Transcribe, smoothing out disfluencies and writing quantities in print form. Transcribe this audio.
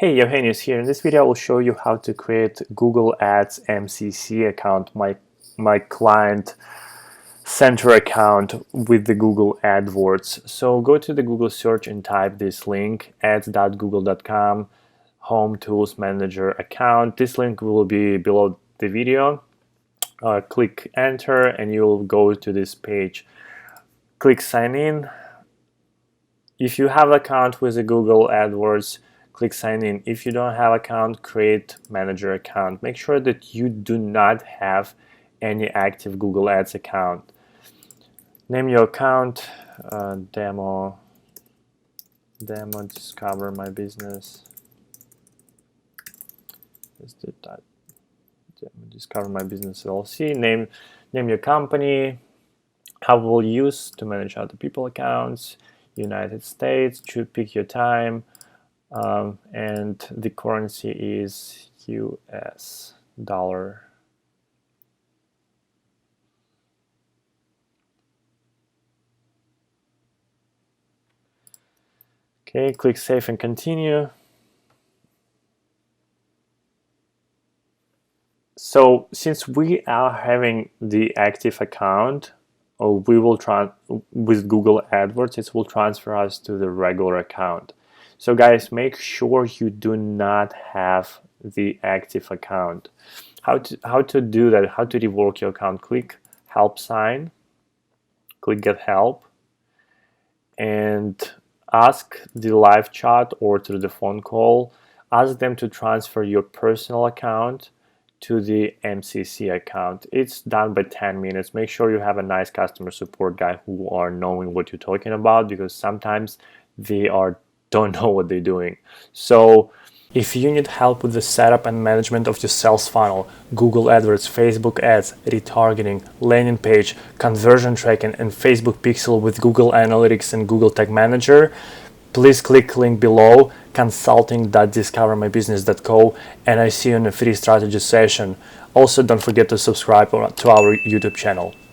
Hey, Eugenio here. In this video, I will show you how to create Google Ads MCC account, my client center account with the Google Adwords. So go to the Google search and type this link, ads.google.com, Home Tools Manager account. This link will be below the video. Click enter and you'll go to this page. Click sign in. If you have an account with the Google Adwords, click sign in. If you don't have account, create manager account. Make sure that you do not have any active Google Ads account. Name your account, demo discover my business. Let's do that. Demo discover my business LLC. Name your company. How we'll use to manage other people accounts. United States. Pick your time. And the currency is US dollar. Okay, click save and continue. So since we are having the active account, we will with Google AdWords, it will transfer us to the regular account. So guys, make sure you do not have the active account. How to do that, how to rework your account? Click help sign, click get help, and ask the live chat or through the phone call, ask them to transfer your personal account to the MCC account. It's done by 10 minutes. Make sure you have a nice customer support guy who are knowing what you're talking about, because sometimes they don't know what they're doing. So if you need help with the setup and management of your sales funnel, Google AdWords, Facebook ads, retargeting, landing page, conversion tracking, and Facebook pixel with Google Analytics and Google Tag Manager, please click link below, consulting.discovermybusiness.co, and I see you in a free strategy session. Also, don't forget to subscribe to our YouTube channel.